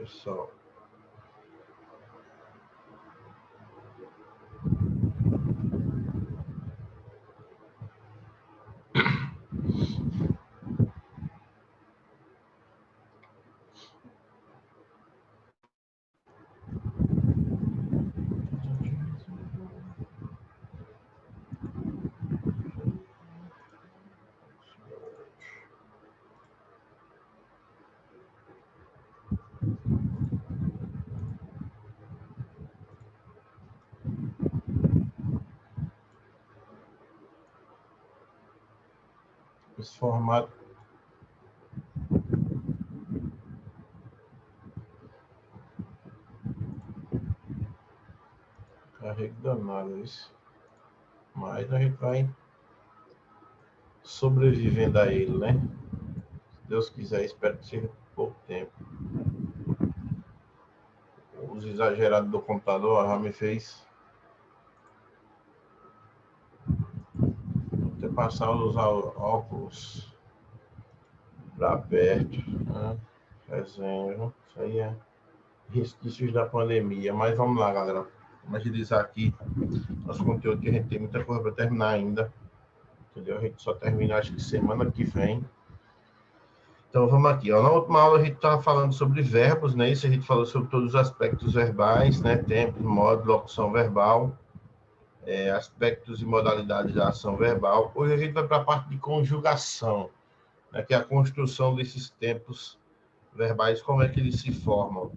Deixa eu só... Esse formato. Carrego danado isso. Mas a gente vai sobrevivendo a ele, né? Se Deus quiser, espero que seja pouco tempo. O uso exagerado do computador já me fez até passar a usar óculos para perto, né? Desenho, isso aí é resquícios da pandemia. Mas vamos lá, galera. Vamos agilizar aqui nosso conteúdo, que a gente tem muita coisa para terminar ainda. Entendeu? A gente só termina, acho que semana que vem. Então, vamos aqui. Ó. Na última aula, a gente estava falando sobre verbos, né? Isso a gente falou sobre todos os aspectos verbais, né? Tempo, modo, locução verbal, aspectos e modalidades da ação verbal. Hoje a gente vai para a parte de conjugação, né? Que é a construção desses tempos verbais, como é que eles se formam,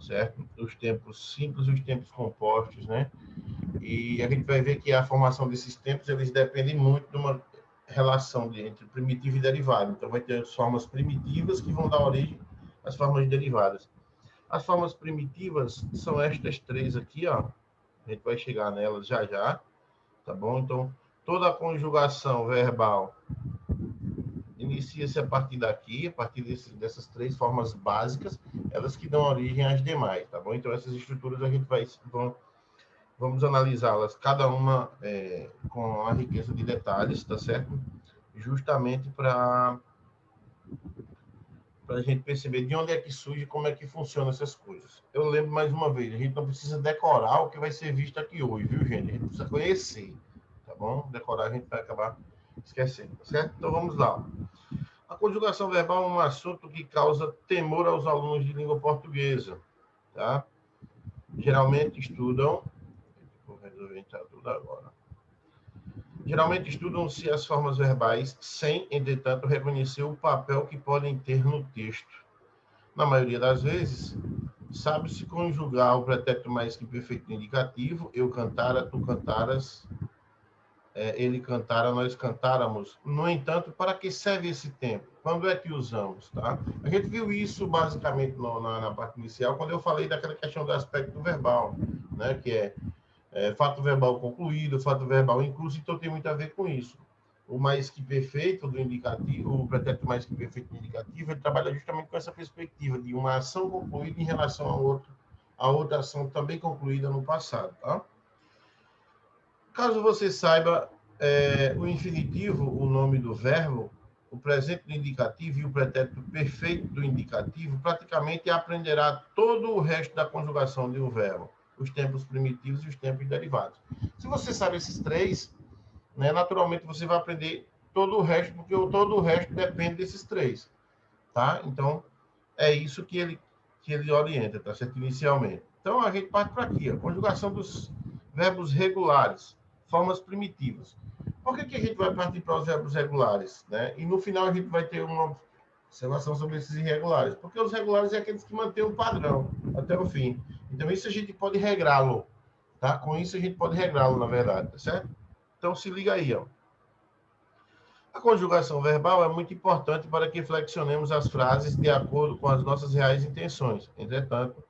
certo? Os tempos simples e os tempos compostos, né? E a gente vai ver que a formação desses tempos, eles dependem muito de uma relação entre primitivo e derivado. Então, vai ter as formas primitivas que vão dar origem às formas derivadas. As formas primitivas são estas três aqui, ó. A gente vai chegar nelas já já, tá bom? Então, toda a conjugação verbal inicia-se a partir daqui, a partir dessas três formas básicas, elas que dão origem às demais, tá bom? Então, essas estruturas a gente vamos analisá-las, cada uma com a riqueza de detalhes, tá certo? Justamente para a gente perceber de onde é que surge, como é que funcionam essas coisas. Eu lembro mais uma vez, a gente não precisa decorar o que vai ser visto aqui hoje, viu, gente? A gente precisa conhecer, tá bom? Decorar a gente vai acabar esquecendo, tá certo? Então, vamos lá. A conjugação verbal é um assunto que causa temor aos alunos de língua portuguesa, tá? Geralmente estudam... Vou resolver entrar tudo agora. Geralmente estudam-se as formas verbais sem, entretanto, reconhecer o papel que podem ter no texto. Na maioria das vezes, sabe-se conjugar o pretérito mais que perfeito indicativo, eu cantara, tu cantaras, ele cantara, nós cantáramos. No entanto, para que serve esse tempo? Quando é que usamos? Tá? A gente viu isso basicamente na parte inicial, quando eu falei daquela questão do aspecto verbal, né? Que é fato verbal concluído, fato verbal incluso, então tem muito a ver com isso. O mais que perfeito do indicativo, o pretérito mais que perfeito do indicativo, ele trabalha justamente com essa perspectiva de uma ação concluída em relação a outra ação também concluída no passado, tá? Caso você saiba o infinitivo, o nome do verbo, o presente do indicativo e o pretérito perfeito do indicativo, praticamente aprenderá todo o resto da conjugação de um verbo, os tempos primitivos e os tempos derivados. Se você sabe esses três, né, naturalmente você vai aprender todo o resto, porque todo o resto depende desses três, tá? Então, é isso que ele orienta, tá certo? Inicialmente. Então, a gente parte para aqui, a conjugação dos verbos regulares, formas primitivas. Por que a gente vai partir para os verbos regulares, né? E no final a gente vai ter uma observação sobre esses irregulares, porque os regulares é aqueles que mantêm o padrão até o fim. Então, isso a gente pode regrá-lo, tá? Com isso a gente pode regrá-lo, na verdade, tá certo? Então, se liga aí, ó. A conjugação verbal é muito importante para que flexionemos as frases de acordo com as nossas reais intenções. Entretanto,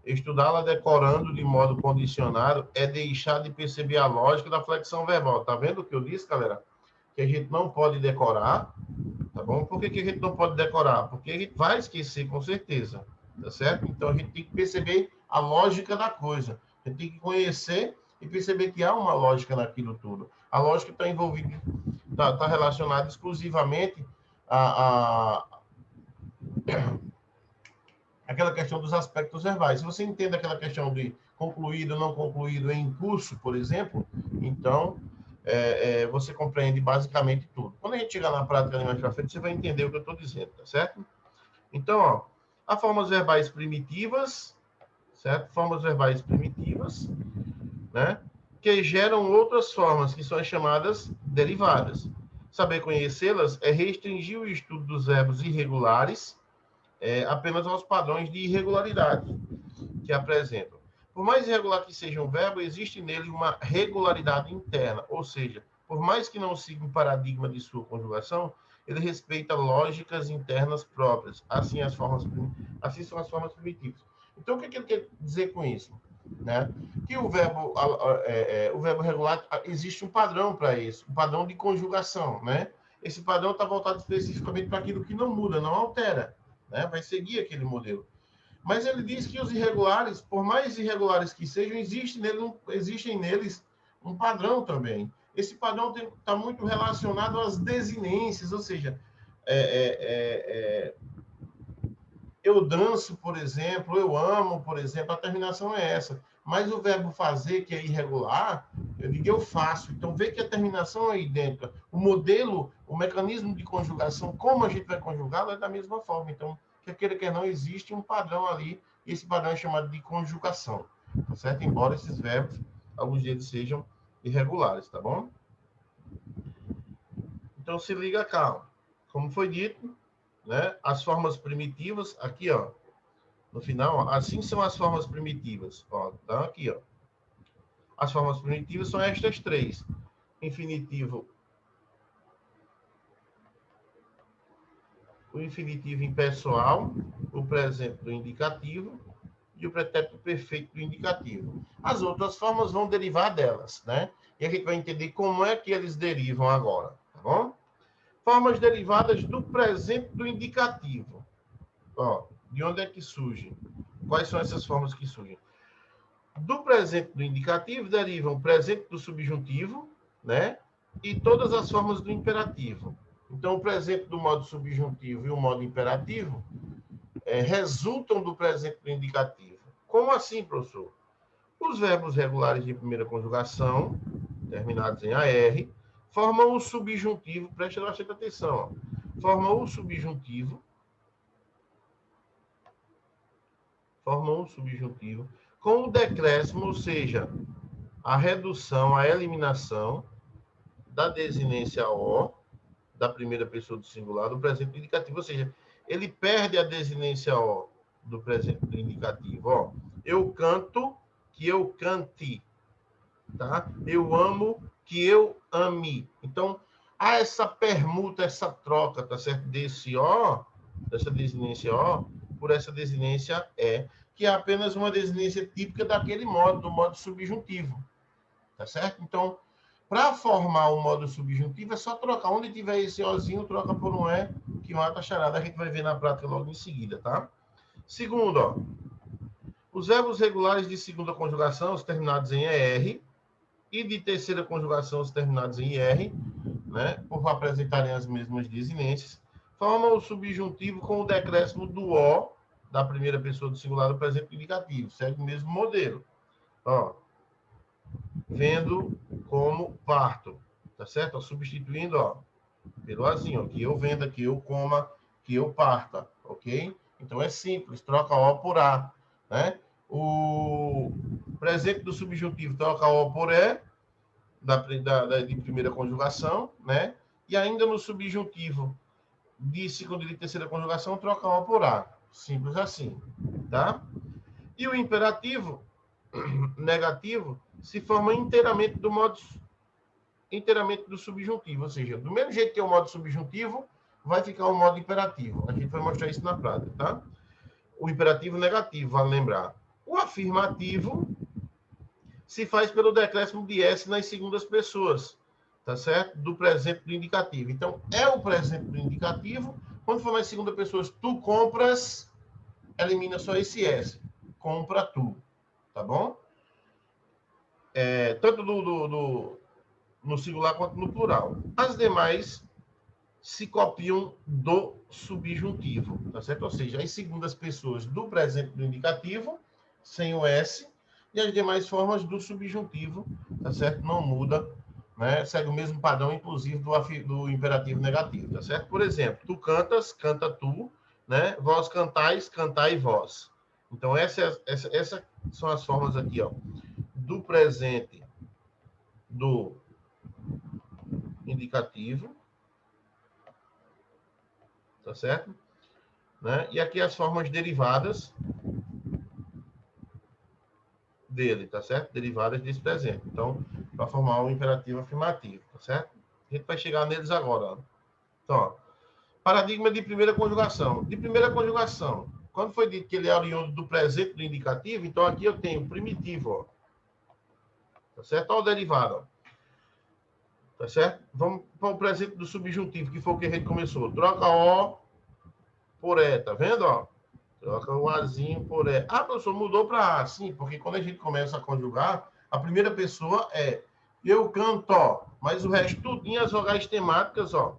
estudá-la decorando de modo condicionado é deixar de perceber a lógica da flexão verbal. Tá vendo o que eu disse, galera? Que a gente não pode decorar, tá bom? Por que a gente não pode decorar? Porque a gente vai esquecer com certeza, tá certo? Então, a gente tem que perceber a lógica da coisa. A gente tem que conhecer e perceber que há uma lógica naquilo tudo. A lógica está envolvida, está relacionada exclusivamente aquela questão dos aspectos verbais. Se você entende aquela questão de concluído, não concluído em curso, por exemplo, então você compreende basicamente tudo. Quando a gente chegar na prática mais para frente, você vai entender o que eu estou dizendo, tá certo? Então, ó, há formas verbais primitivas, certo? Formas verbais primitivas, né? Que geram outras formas, que são as chamadas derivadas. Saber conhecê-las é restringir o estudo dos verbos irregulares apenas aos padrões de irregularidade que apresentam. Por mais irregular que seja um verbo, existe nele uma regularidade interna, ou seja, por mais que não siga o paradigma de sua conjugação, ele respeita lógicas internas próprias. Assim são as formas primitivas. Então, o que ele quer dizer com isso? Né? Que o verbo regular, existe um padrão para isso, um padrão de conjugação. Né? Esse padrão está voltado especificamente para aquilo que não muda, não altera. Né? Vai seguir aquele modelo. Mas ele diz que os irregulares, por mais irregulares que sejam, existem neles um padrão também. Esse padrão está muito relacionado às desinências, ou seja, eu danço, por exemplo, eu amo, por exemplo, a terminação é essa. Mas o verbo fazer, que é irregular, eu digo eu faço. Então, vê que a terminação é idêntica. O modelo, o mecanismo de conjugação, como a gente vai conjugá-lo, é da mesma forma. Então, quer queira, quer não, existe um padrão ali, e esse padrão é chamado de conjugação, tá certo? Embora esses verbos, alguns deles sejam irregulares, tá bom? Então, se liga cá, ó. Como foi dito, né? As formas primitivas, aqui, ó, no final, ó, assim são as formas primitivas, ó, tá aqui, ó. As formas primitivas são estas três: infinitivo, o infinitivo impessoal, o presente do indicativo e o pretérito perfeito do indicativo. As outras formas vão derivar delas, né? E a gente vai entender como é que eles derivam agora, tá bom? Formas derivadas do presente do indicativo. Ó, de onde é que surgem? Quais são essas formas que surgem? Do presente do indicativo derivam o presente do subjuntivo, né? E todas as formas do imperativo. Então, o presente do modo subjuntivo e o modo imperativo resultam do presente do indicativo. Como assim, professor? Os verbos regulares de primeira conjugação, terminados em AR, formam o subjuntivo, preste bastante atenção, ó, formam o subjuntivo com o decréscimo, ou seja, a redução, a eliminação da desinência O, da primeira pessoa do singular, do presente do indicativo. Ou seja, ele perde a desinência O do presente do indicativo. Ó, eu canto, que eu cante. Tá? Eu amo, que eu ame. Então, há essa permuta, essa troca, tá certo? Desse O, dessa desinência O, por essa desinência E, que é apenas uma desinência típica daquele modo, do modo subjuntivo. Tá certo? Então, para formar o modo subjuntivo, é só trocar. Onde tiver esse Ozinho, troca por um E, que mata a charada. A gente vai ver na prática logo em seguida, tá? Segundo, ó, os verbos regulares de segunda conjugação, os terminados em ER, e de terceira conjugação, os terminados em IR, né, por apresentarem as mesmas desinências, formam o subjuntivo com o decréscimo do O, da primeira pessoa do singular do presente indicativo. Segue o mesmo modelo. Ó, vendo como parto, tá certo? Ó, substituindo, ó, pelo azinho, ó, que eu venda, que eu coma, que eu parta, ok? Então é simples, troca O por A, né? O presente do subjuntivo troca O por E, de primeira conjugação, né? E ainda no subjuntivo de segunda e de terceira conjugação, troca O por A. Simples assim, tá? E o imperativo negativo se forma inteiramente do subjuntivo, ou seja, do mesmo jeito que é o modo subjuntivo, vai ficar o modo imperativo. A gente vai mostrar isso na prática, tá? O imperativo negativo, vale lembrar. O afirmativo se faz pelo decréscimo de S nas segundas pessoas, tá certo? Do presente do indicativo. Então, é o presente do indicativo. Quando for nas segunda pessoas, tu compras, elimina só esse S. Compra tu, tá bom? Tanto no singular quanto no plural. As demais se copiam do subjuntivo, tá certo? Ou seja, as segundas pessoas do presente do indicativo, sem o S, e as demais formas do subjuntivo, tá certo? Não muda, né? Segue o mesmo padrão, inclusive, do imperativo negativo, tá certo? Por exemplo, tu cantas, canta tu, né? Vós cantais, cantai vós. Então, essas são as formas aqui, ó, do presente do indicativo, tá certo? Né? E aqui as formas derivadas dele, tá certo? Derivadas desse presente. Então, para formar um imperativo afirmativo, tá certo? A gente vai chegar neles agora. Ó. Então, ó, paradigma de primeira conjugação. De primeira conjugação, quando foi dito que ele é oriundo do presente do indicativo, então aqui eu tenho primitivo, ó. Tá certo? Olha o derivado, ó. Tá certo? Vamos para o presente do subjuntivo, que foi o que a gente começou. Troca O por E, tá vendo, ó? Troca o Azinho por E. Ah, professor, mudou para A. Sim, porque quando a gente começa a conjugar, a primeira pessoa é eu canto, ó, mas o resto tudinho, as vogais temáticas, ó.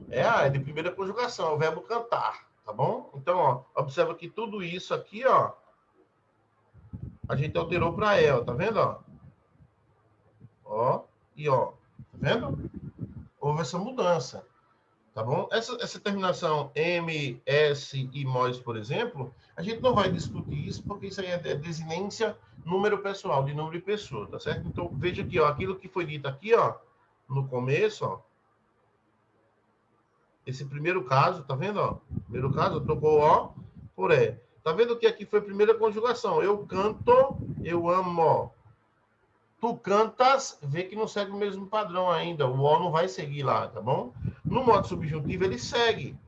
É de primeira conjugação, é o verbo cantar, tá bom? Então, ó, observa que tudo isso aqui, ó, a gente alterou para E, ó, tá vendo, ó? Ó, e ó, tá vendo? Houve essa mudança. Tá bom? Essa terminação M, S e MOS, por exemplo, a gente não vai discutir isso, porque isso aí é desinência número pessoal, de número de pessoa, tá certo? Então, veja aqui, ó, aquilo que foi dito aqui, ó, no começo, ó, esse primeiro caso, tá vendo, ó? Primeiro caso, trocou O por E. Tá vendo que aqui foi a primeira conjugação? Eu canto, eu amo. Tu cantas, vê que não segue o mesmo padrão ainda. O O não vai seguir lá, tá bom? No modo subjuntivo, ele segue.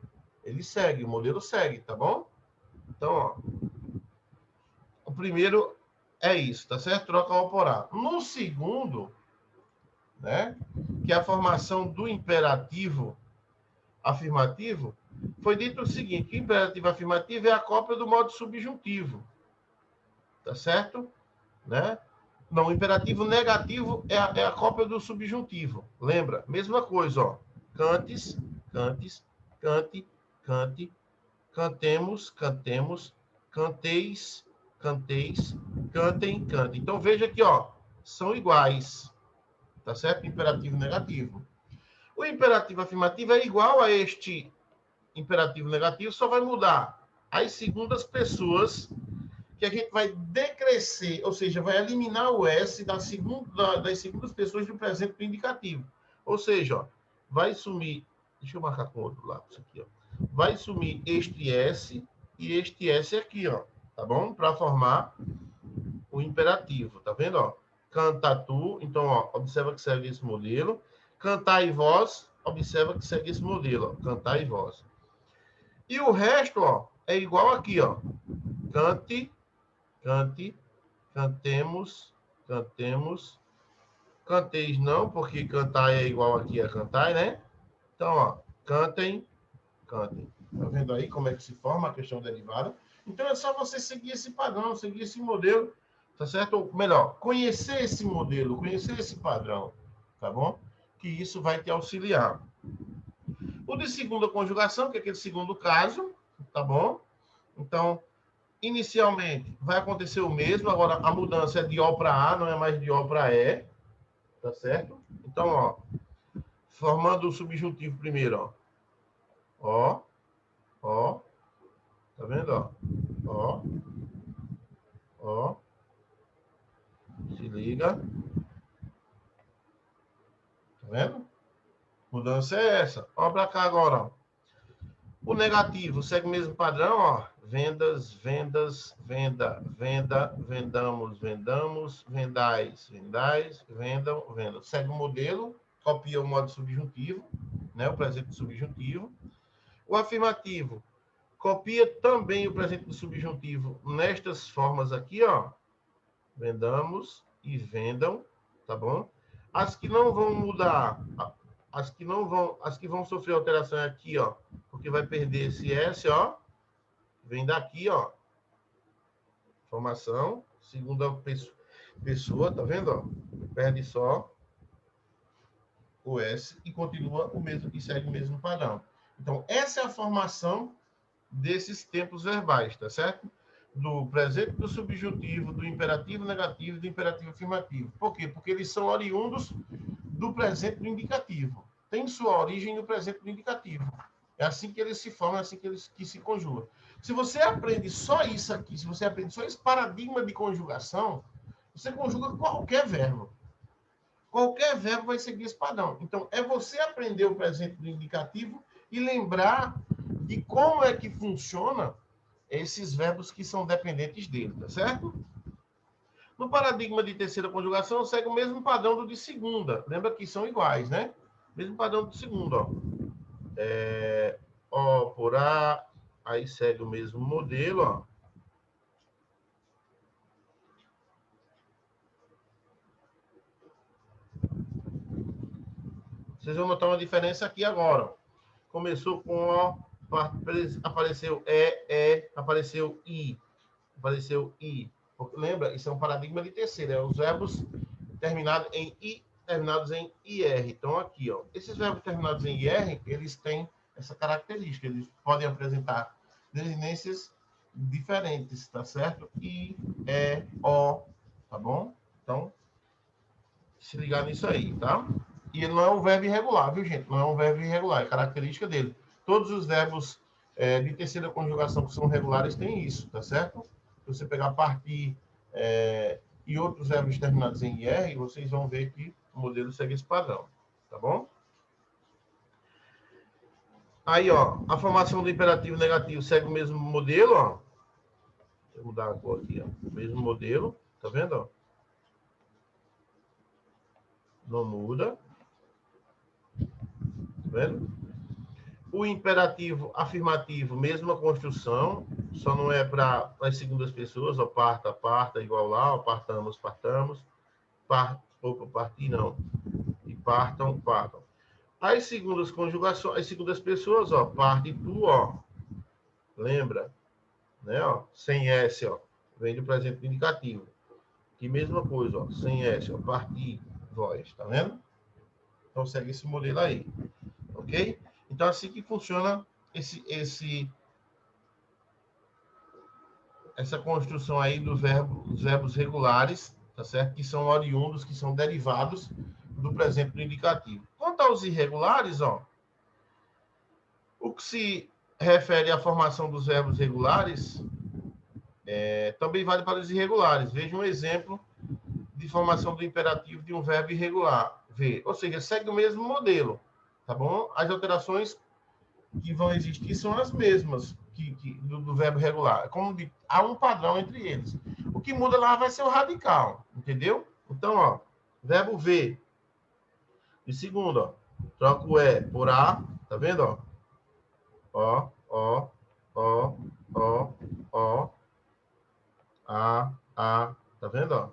Ele segue, o modelo segue, tá bom? Então, ó, o primeiro é isso, tá certo? Troca O por A. No segundo, né, que é a formação do imperativo afirmativo, foi dito o seguinte, que o imperativo afirmativo é a cópia do modo subjuntivo, tá certo? Né? Não, o imperativo negativo é a cópia do subjuntivo. Lembra? Mesma coisa, ó. Cantes, cantes, cante, cante, cantemos, cantemos, canteis, canteis, cantem, cantem. Então, veja aqui, ó, são iguais, tá certo? Imperativo negativo. O imperativo afirmativo é igual a este imperativo negativo, só vai mudar as segundas pessoas, que a gente vai decrescer, ou seja, vai eliminar o S das segundas pessoas do presente do indicativo. Ou seja, ó, vai sumir, deixa eu marcar com outro lápis aqui, ó. Vai sumir este S e este S aqui, ó, tá bom? Para formar o imperativo, tá vendo, ó? Canta tu, então, ó, observa que segue esse modelo. Cantai vós, observa que segue esse modelo, ó. Cantai vós. E o resto, ó, é igual aqui, ó. Cante, cante, cantemos, cantemos. Canteis não, porque cantar é igual aqui a cantar, né? Então, ó, cantem, cantem. Tá vendo aí como é que se forma a questão derivada? Então, é só você seguir esse padrão, seguir esse modelo, tá certo? Ou melhor, conhecer esse modelo, conhecer esse padrão, tá bom? Que isso vai te auxiliar. O de segunda conjugação, que é aquele segundo caso, tá bom? Então, inicialmente, vai acontecer o mesmo, agora a mudança é de O para A, não é mais de O para E, tá certo? Então, ó, formando o subjuntivo primeiro, ó. Ó, tá vendo, ó? Ó, ó, se liga. Tá vendo? Mudança é essa. Ó pra cá agora, ó. O negativo segue o mesmo padrão, ó. Vendas, vendas, venda, venda, vendamos, vendamos, vendais, vendais, vendam, vendam. Segue o modelo, copia o modo subjuntivo, né? O presente subjuntivo. O afirmativo copia também o presente do subjuntivo nestas formas aqui, ó. Vendamos e vendam, tá bom? As que não vão mudar, as que vão sofrer alteração é aqui, ó, porque vai perder esse S, ó. Vem daqui, ó. Formação, segunda pessoa, tá vendo, ó? Perde só. o S e continua o mesmo, e segue o mesmo padrão. Então, essa é a formação desses tempos verbais, tá certo? Do presente, do subjuntivo, do imperativo negativo e do imperativo afirmativo. Por quê? Porque eles são oriundos do presente do indicativo. Tem sua origem no presente do indicativo. É assim que eles se formam, é assim que eles que se conjugam. Se você aprende só isso aqui, se você aprende só esse paradigma de conjugação, você conjuga qualquer verbo. Qualquer verbo vai seguir esse padrão. Então, é você aprender o presente do indicativo e lembrar de como é que funciona esses verbos que são dependentes dele, tá certo? No paradigma de terceira conjugação, segue o mesmo padrão do de segunda. Lembra que são iguais, né? Mesmo padrão do segundo, ó. O por A, aí segue o mesmo modelo, ó. Vocês vão notar uma diferença aqui agora. Começou com O, apareceu apareceu I. Apareceu I. Lembra? Isso é um paradigma de terceira. É os verbos terminados em I, terminados em IR. Então, aqui, ó. Esses verbos terminados em IR, eles têm essa característica. Eles podem apresentar desinências diferentes, tá certo? I, E, O, tá bom? Então, se ligar nisso aí, tá? E ele não é um verbo irregular, viu, gente? Não é um verbo irregular, é característica dele. Todos os verbos de terceira conjugação que são regulares têm isso, tá certo? Se você pegar partir e outros verbos terminados em IR, vocês vão ver que o modelo segue esse padrão, tá bom? Aí, ó, a formação do imperativo negativo segue o mesmo modelo, ó. Deixa eu mudar a cor aqui, ó. O mesmo modelo, tá vendo, ó? Não muda. Tá vendo? O imperativo afirmativo, mesma construção, só não é para as segundas pessoas, ó, parta, parta, igual lá, ó, partamos, partamos, opa, partir não, e partam, partam. As segundas conjugações, as segundas pessoas, ó, parte tu, ó, lembra, né, ó, sem S, ó, vem do presente indicativo. Que mesma coisa, ó, sem S, ó, partir, vós, tá vendo? Então segue esse modelo aí, ok? Então assim que funciona essa construção aí dos verbos regulares, tá certo? Que são oriundos, que são derivados do presente do indicativo. Quanto aos irregulares, ó, o que se refere à formação dos verbos regulares também vale para os irregulares. Veja um exemplo de formação do imperativo de um verbo irregular. Vê, ou seja, segue o mesmo modelo, tá bom? As alterações que vão existir são as mesmas do verbo regular. Como há um padrão entre eles. O que muda lá vai ser o radical, entendeu? Então, ó, verbo ver. De segundo, ó, troca o E por A, tá vendo, ó? Ó, ó, ó, ó, ó, A, tá vendo, ó?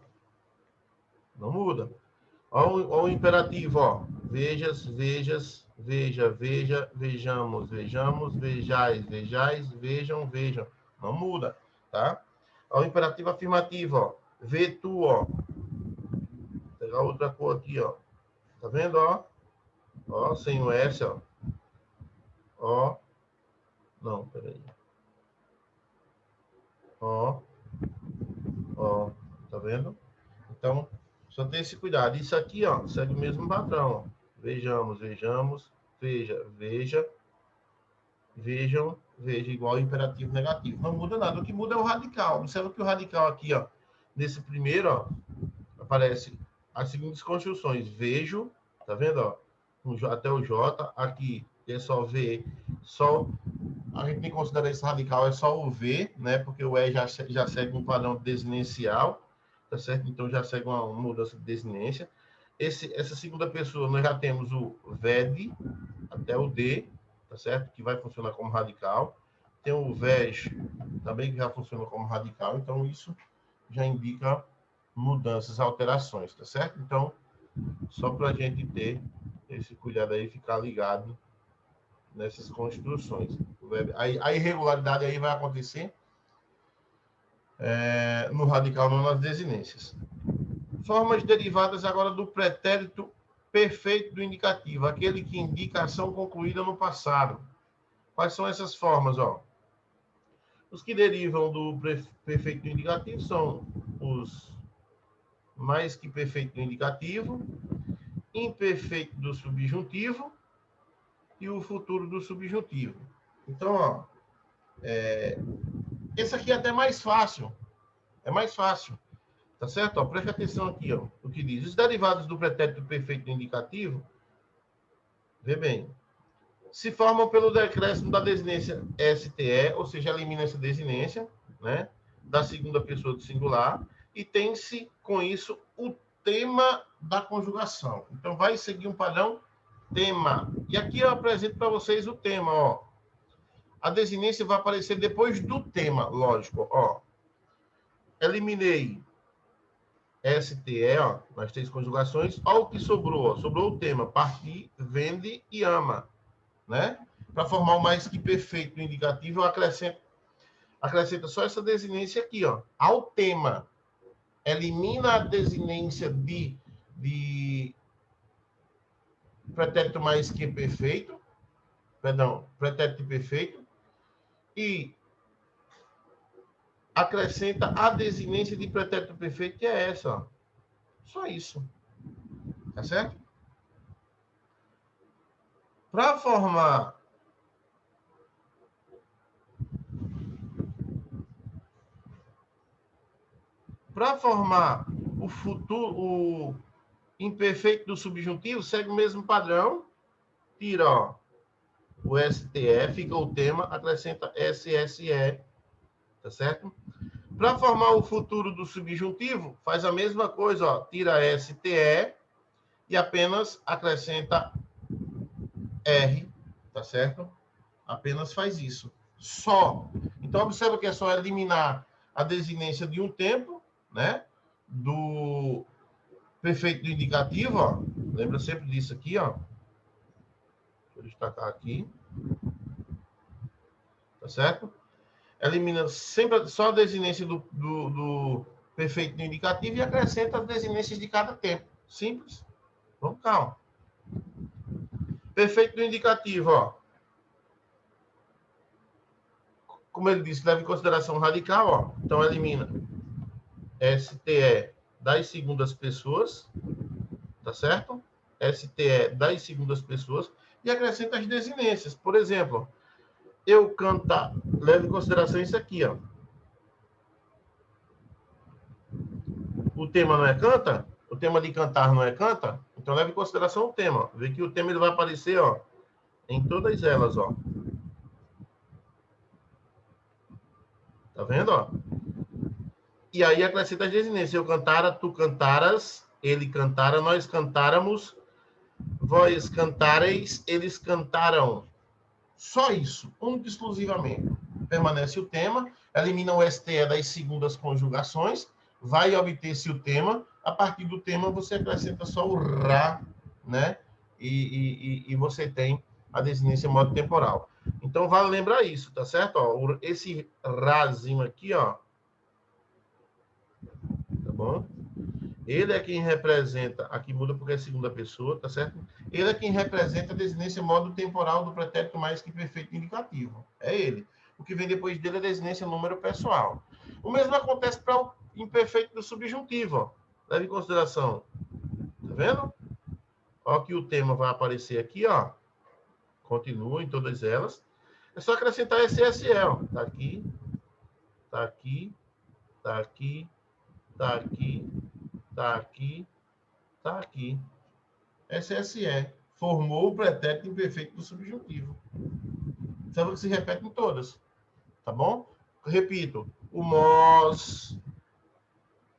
Não muda. Ó o imperativo, ó. Vejas, vejas, veja, veja, vejamos, vejamos, vejais, vejais, vejam, vejam. Não muda, tá? Ó o imperativo afirmativo, ó. Vê tu, ó. Vou pegar outra cor aqui, ó. Tá vendo, ó? Ó, sem o S, ó. Ó. Não, peraí. Ó. Ó. Tá vendo? Então, só tem esse cuidado. Isso aqui, ó, segue o mesmo padrão. Ó. Vejamos, vejamos, veja, veja, vejam, veja, igual ao imperativo negativo. Não muda nada. O que muda é o radical. Observa que o radical aqui, ó, nesse primeiro, ó, aparece as seguintes construções. Vejo, tá vendo, ó? Até o J. Aqui é só V, só... A gente tem que considerar esse radical, é só o V, né? Porque o E já segue um padrão desinencial, tá certo? Então já segue uma mudança de desinência. Essa segunda pessoa, nós já temos o VED até o D, tá certo? Que vai funcionar como radical. Tem o VES também, que já funciona como radical. Então, isso já indica mudanças, alterações, tá certo? Então, só para a gente ter esse cuidado aí, ficar ligado nessas construções. A irregularidade aí vai acontecer no radical, não nas desinências. Formas derivadas agora do pretérito perfeito do indicativo, aquele que indica a ação concluída no passado. Quais são essas formas, ó? Os que derivam do perfeito do indicativo são os mais que perfeito do indicativo, imperfeito do subjuntivo e o futuro do subjuntivo. Então, ó, esse aqui é até mais fácil. É mais fácil. Tá certo? Ó, preste atenção aqui, ó, o que diz. Os derivados do pretérito perfeito do indicativo, vê bem, se formam pelo decréscimo da desinência STE, ou seja, elimina essa desinência, né, da segunda pessoa do singular, e tem-se com isso o tema da conjugação. Então, vai seguir um padrão tema. E aqui eu apresento para vocês o tema, ó. A desinência vai aparecer depois do tema, lógico, ó. Eliminei STE, ó, nas 3 conjugações. Olha o que sobrou, ó. Sobrou o tema, partir, vende e ama, né? Para formar o mais que perfeito do indicativo, eu acrescenta só essa desinência aqui, ó, ao tema. Elimina a desinência de pretérito mais que perfeito, perdão, pretérito perfeito, e acrescenta a desinência de pretérito perfeito, que é essa, ó. Só isso. Tá certo? Para formar o futuro, o imperfeito do subjuntivo, segue o mesmo padrão. Tira, ó, o STE, fica o tema, acrescenta SSE, tá certo? Para formar o futuro do subjuntivo, faz a mesma coisa, ó, tira STE e apenas acrescenta R, tá certo? Apenas faz isso. Só. Então, observa que é só eliminar a desinência de um tempo, né? Do perfeito do indicativo, ó. Lembra sempre disso aqui, ó. Deixa eu destacar aqui. Tá certo? Elimina sempre só a desinência do perfeito do indicativo e acrescenta as desinências de cada tempo. Simples. Vamos calma. Perfeito do indicativo, ó. Como ele disse, leva em consideração radical, ó. Então, elimina STE das segundas pessoas, tá certo? STE das segundas pessoas e acrescenta as desinências. Por exemplo, eu cantar, leva em consideração isso aqui, ó. O tema não é canta? O tema de cantar não é canta? Então, leva em consideração o tema. Vê que o tema ele vai aparecer, ó, em todas elas, ó. Tá vendo, ó? E aí acrescenta as desinências. Eu cantara, tu cantaras, ele cantara, nós cantáramos, vós cantareis, eles cantaram. Só isso, único e exclusivamente. Permanece o tema, elimina o STE das segundas conjugações, vai obter-se o tema, a partir do tema você acrescenta só o ra, né? E você tem a desinência modo temporal. Então, vale lembrar isso, tá certo? Ó, esse razinho aqui, ó, tá bom? Ele é quem representa, aqui muda porque é segunda pessoa, tá certo? Ele é quem representa a desinência modo temporal do pretérito mais que perfeito indicativo. É ele. O que vem depois dele é a desinência número pessoal. O mesmo acontece para o imperfeito do subjuntivo, ó. Leve em consideração. Tá vendo? Ó que o tema vai aparecer aqui, ó. Continua em todas elas. É só acrescentar SSE, ó. Tá aqui, tá aqui, tá aqui, tá aqui, tá aqui, tá aqui. SSE. Formou o pretérito imperfeito do subjuntivo. Sabe que se repete em todas. Tá bom? Repito. O MOS,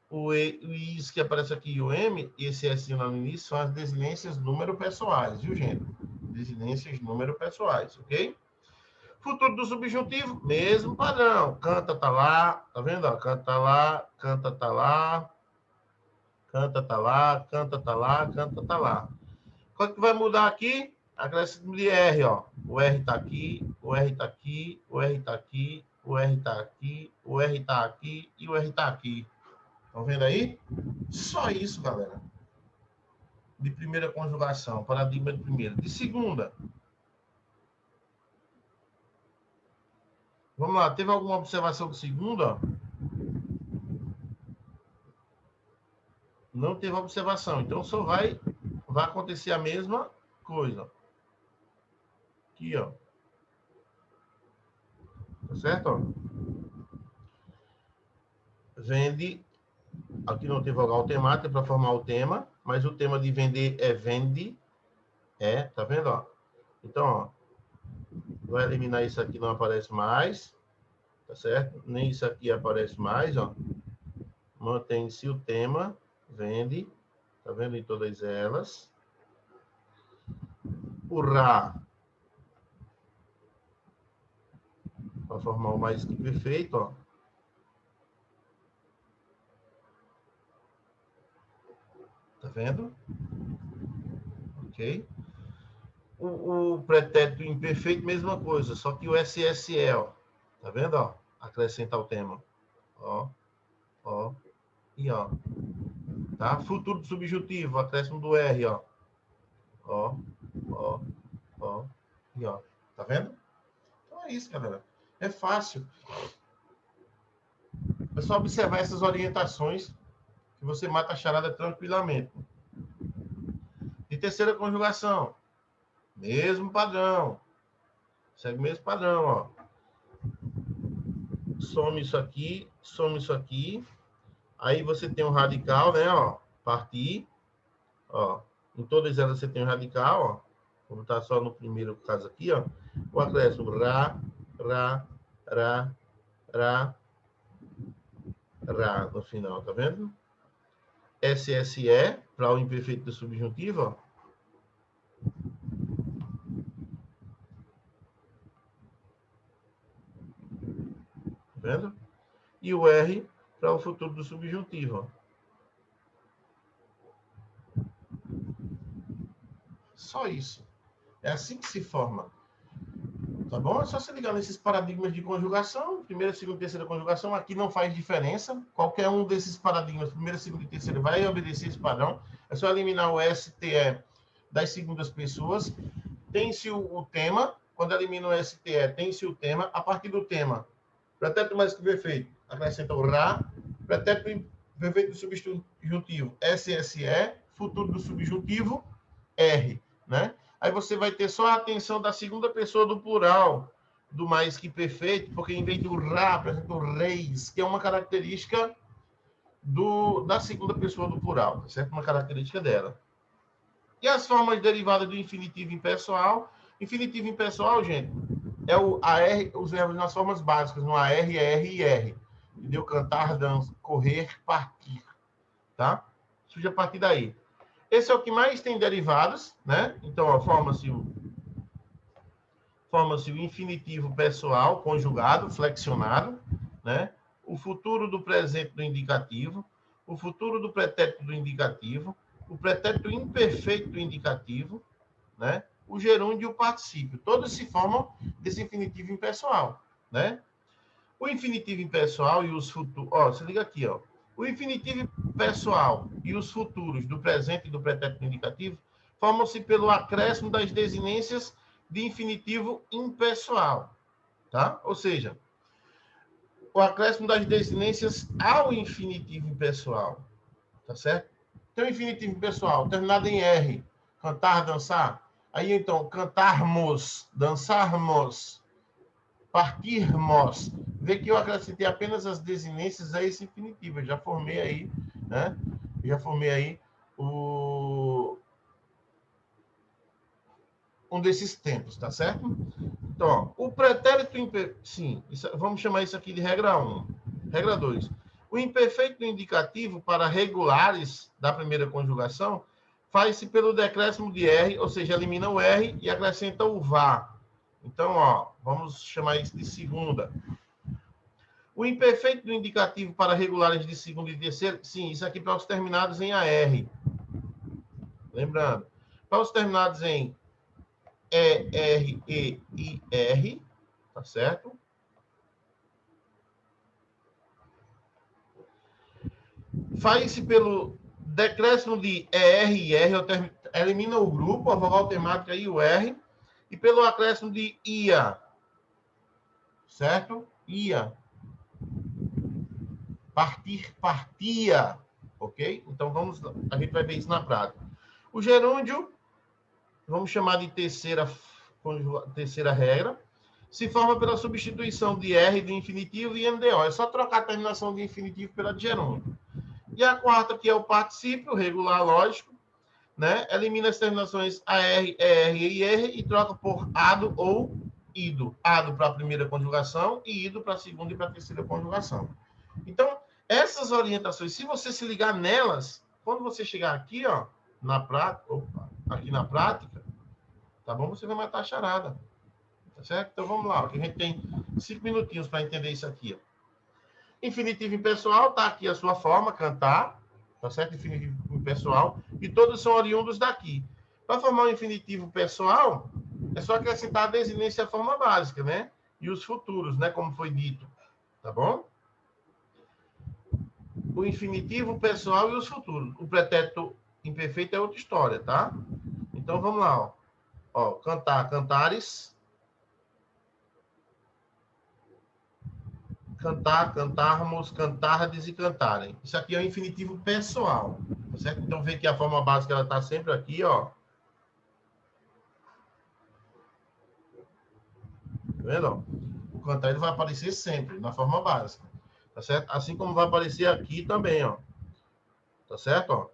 o IS que aparece aqui, o M, e esse S lá no início, são as desinências número pessoais, viu, gente? Desinências número pessoais, ok? Futuro do subjuntivo, mesmo padrão. Canta, tá lá, tá vendo? Canta, tá lá, canta, tá lá, canta, tá lá, canta, tá lá, canta, tá lá. Qual que vai mudar aqui? Acréscimo de R, ó. O R tá aqui, o R tá aqui, o R tá aqui, o R tá aqui, o R tá aqui e o R tá aqui. Estão vendo aí? Só isso, galera. de primeira conjugação, paradigma de primeira. De segunda. Vamos lá, teve alguma observação de segunda? Não teve observação, então só vai acontecer a mesma coisa. Aqui, ó. Tá certo? Ó? Vende. Aqui não tem vogal temática para formar o tema, mas o tema de vender é vende. Tá vendo? Ó? Então, ó, vai eliminar isso aqui, não aparece mais. Tá certo? Nem isso aqui aparece mais, ó. Mantém-se o tema, vende. Tá vendo em todas elas? O Rá. Para formar o mais que perfeito, ó. Tá vendo? Ok. O pretérito imperfeito, mesma coisa, só que o SSE, ó. Tá vendo, ó? Acrescentar o tema. Ó, ó e ó. Tá? Futuro do subjuntivo, acréscimo do R, ó. Ó, ó, ó e ó. Tá vendo? Então é isso, galera. É fácil. É só observar essas orientações que você mata a charada tranquilamente. De terceira conjugação, mesmo padrão. Segue o mesmo padrão, ó. Some isso aqui, some isso aqui. Aí você tem um radical, né, ó. Partir, ó. Em todas elas você tem um radical, ó. Vou botar só no primeiro caso aqui, ó. O acréscimo Rá, Rá, Rá, Rá, Rá no final, tá vendo? SSE, para o imperfeito do subjuntivo, ó. Tá vendo? E o R para o futuro do subjuntivo, ó. Só isso. É assim que se forma. Tá bom? É só se ligar nesses paradigmas de conjugação, primeira, segunda e terceira conjugação, aqui não faz diferença. Qualquer um desses paradigmas, primeira, segunda e terceira, vai obedecer esse padrão. É só eliminar o STE das segundas pessoas. Tem-se o tema. Quando elimina o STE, tem-se o tema. A partir do tema, pretérito mais que perfeito, acrescenta o Rá. Pretérito perfeito do subjuntivo, SSE. Futuro do subjuntivo, R, né? Aí você vai ter só a atenção da segunda pessoa do plural, do mais que perfeito, porque em vez do Rá, apresenta o reis, que é uma característica da segunda pessoa do plural, tá certo? Uma característica dela. E as formas derivadas do infinitivo impessoal? Infinitivo impessoal, gente, é o AR, os verbos nas formas básicas, no AR, R e R. Entendeu? Cantar, dançar, correr, partir, tá? Surge a partir daí. Esse é o que mais tem derivados, né? Então, forma-se o infinitivo pessoal conjugado, flexionado, né? O futuro do presente do indicativo, o futuro do pretérito do indicativo, o pretérito imperfeito do indicativo, né? O gerúndio e o particípio. Todos se formam desse infinitivo impessoal, né? O infinitivo impessoal e os futuros... Ó, se liga aqui, ó. O infinitivo pessoal e os futuros do presente e do pretérito indicativo formam-se pelo acréscimo das desinências de infinitivo impessoal, tá? Ou seja, o acréscimo das desinências ao infinitivo impessoal, tá certo? Então, infinitivo impessoal, terminado em R, cantar, dançar. Aí, então, cantarmos, dançarmos, partirmos. Vê que eu acrescentei apenas as desinências a esse infinitivo. Eu já formei aí, né? Eu já formei aí um desses tempos, tá certo? Então, ó, o pretérito imperfeito... Sim, vamos chamar isso aqui de regra 1. Regra 2. O imperfeito indicativo para regulares da primeira conjugação faz-se pelo decréscimo de R, ou seja, elimina o R e acrescenta o vá. Então, ó, vamos chamar isso de segunda. O imperfeito do indicativo para regulares de segunda e terceira, sim, isso aqui para os terminados em AR. Lembrando, para os terminados em ER, E e R, tá certo? Faz-se pelo decréscimo de ER e R, elimina o grupo, a vogal temática e o R, e pelo acréscimo de IA, certo? IA. Partir, partia, ok? Então, a gente vai ver isso na prática. O gerúndio, vamos chamar de terceira regra, se forma pela substituição de R de infinitivo e NDO. É só trocar a terminação de infinitivo pela de gerúndio. E a quarta, que é o particípio regular lógico, né? Elimina as terminações AR, ER e IR e troca por ADO ou IDO. ADO para a primeira conjugação e IDO para a segunda e para a terceira conjugação. Então, essas orientações, se você se ligar nelas, quando você chegar aqui, ó, aqui na prática, tá bom? Você vai matar a charada. Tá certo? Então, vamos lá. A gente tem 5 minutinhos para entender isso aqui, ó. Infinitivo impessoal, tá aqui a sua forma, cantar, tá certo? Infinitivo impessoal, e todos são oriundos daqui. Para formar um infinitivo pessoal, é só acrescentar a desinência à forma básica, né? E os futuros, né? Como foi dito, tá bom? O infinitivo pessoal e os futuros. O pretérito imperfeito é outra história, tá? Então, vamos lá, ó. Ó, cantar, cantares. Cantar, cantarmos, cantardes e cantarem. Isso aqui é o infinitivo pessoal, tá certo? Então, vê que a forma básica, ela tá sempre aqui, ó. Tá vendo? O cantar, ele vai aparecer sempre na forma básica, tá certo? Assim como vai aparecer aqui também, ó. Tá certo, ó?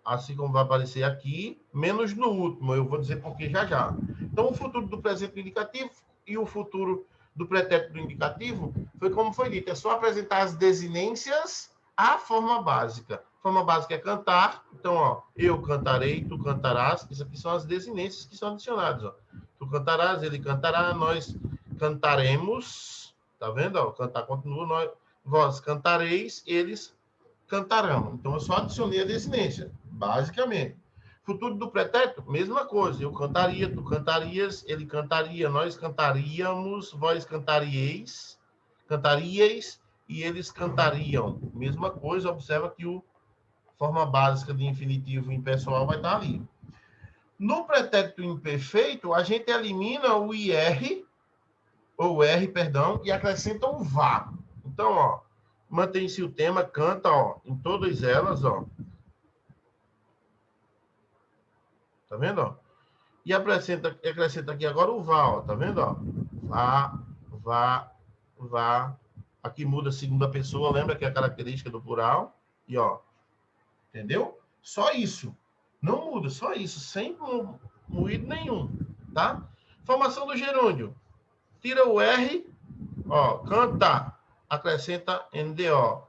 Assim como vai aparecer aqui, menos no último, eu vou dizer porque já. Então, o futuro do presente do indicativo e o futuro do pretérito do indicativo foi como foi dito, é só apresentar as desinências à forma básica. A forma básica é cantar, então, ó, eu cantarei, tu cantarás, isso aqui são as desinências que são adicionadas, ó. Tu cantarás, ele cantará, nós cantaremos, tá vendo, ó, cantar continua, vós cantareis, eles cantarão. Então, eu só adicionei a desinência, basicamente. Futuro do pretérito, mesma coisa. Eu cantaria, tu cantarias, ele cantaria, nós cantaríamos, vós cantaríeis, e eles cantariam. Mesma coisa, observa que a forma básica de infinitivo impessoal vai estar ali. No pretérito imperfeito, a gente elimina o IR, ou R, perdão, e acrescenta o vá. Então, ó, mantém-se o tema, canta, ó, em todas elas, ó. Tá vendo, ó? E acrescenta aqui agora o vá, ó. Tá vendo, ó? Vá. Aqui muda a segunda pessoa, lembra que é a característica do plural. E, ó, entendeu? Só isso. Não muda, só isso, sem moído nenhum, tá? Formação do gerúndio. Tira o R, ó, canta, acrescenta NDO.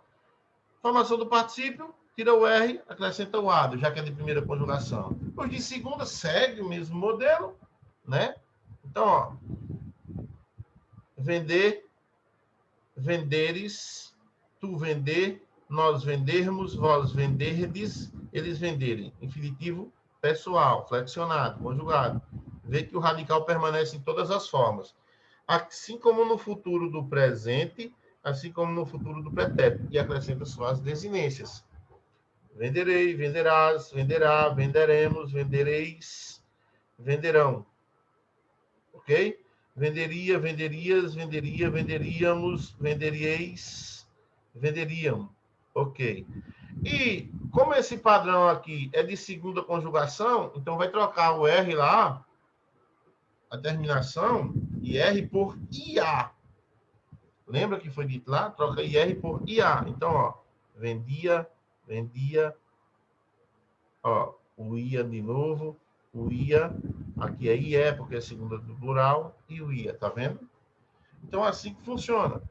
Formação do particípio, tira o R, acrescenta o ADO, já que é de primeira conjugação. Os de segunda segue o mesmo modelo, né? Então, ó, vender, venderes, tu vender, nós vendermos, vós venderdes, eles venderem. Infinitivo pessoal, flexionado, conjugado. Vê que o radical permanece em todas as formas. Assim como no futuro do presente, assim como no futuro do pretérito. E acrescenta só as desinências. Venderei, venderás, venderá, venderemos, vendereis, venderão. Ok? Venderia, venderias, venderia, venderíamos, venderieis, venderiam. Ok. E como esse padrão aqui é de segunda conjugação, então vai trocar o R lá, a terminação, IR por IA. Lembra que foi dito lá? Troca IR por IA. Então, ó, vendia, vendia, ó, o IA de novo, o IA, aqui é IE, porque é segunda do plural, e o IA, tá vendo? Então, assim que funciona.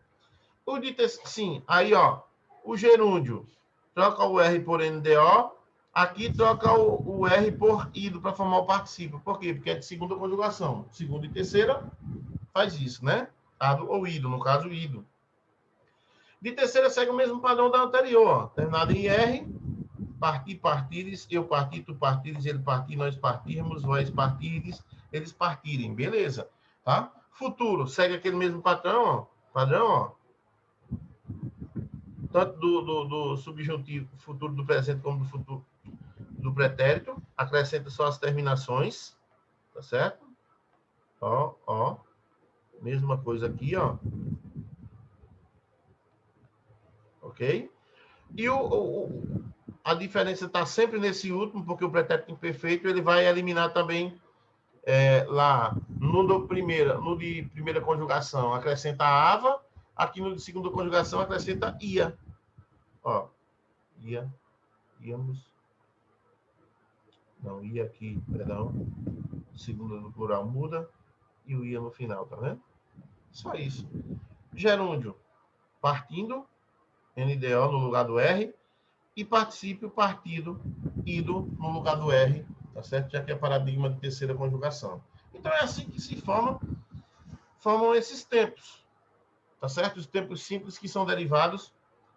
O de sim, aí, ó, o gerúndio, troca o R por NDO, aqui troca o R por IDO para formar o particípio. Por quê? Porque é de segunda conjugação. Segunda e terceira faz isso, né? ADO ou IDO, no caso, IDO. De terceira segue o mesmo padrão da anterior, ó, terminado em R, partir, partires, eu partir, tu partires, ele partir, nós partirmos, vós partires, eles partirem, beleza, tá? Futuro, segue aquele mesmo padrão, ó, tanto do subjuntivo futuro do presente como do futuro do pretérito. Acrescenta só as terminações, tá certo? Ó. Mesma coisa aqui, ó. Ok? E a diferença está sempre nesse último, porque o pretérito imperfeito ele vai eliminar também lá no de primeira conjugação acrescenta ava, aqui no de segunda conjugação acrescenta ia. Ó, íamos. Não, ia aqui, perdão. Segunda do plural muda e o ia no final, tá vendo? Só isso. Gerúndio, partindo, NDO no lugar do R, e particípio, partido, ido no lugar do R, tá certo? Já que é paradigma de terceira conjugação. Então é assim que se formam esses tempos, tá certo? Os tempos simples que são derivados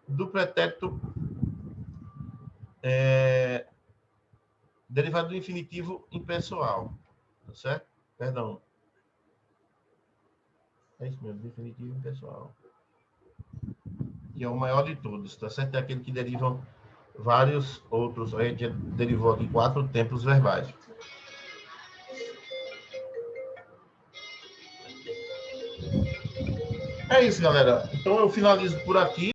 do pretérito derivado do infinitivo impessoal, tá certo? Perdão. É isso mesmo, definitivo impessoal. Que é o maior de todos, tá certo? É aquele que derivam vários outros. A gente derivou aqui 4 tempos verbais. É isso, galera. Então eu finalizo por aqui.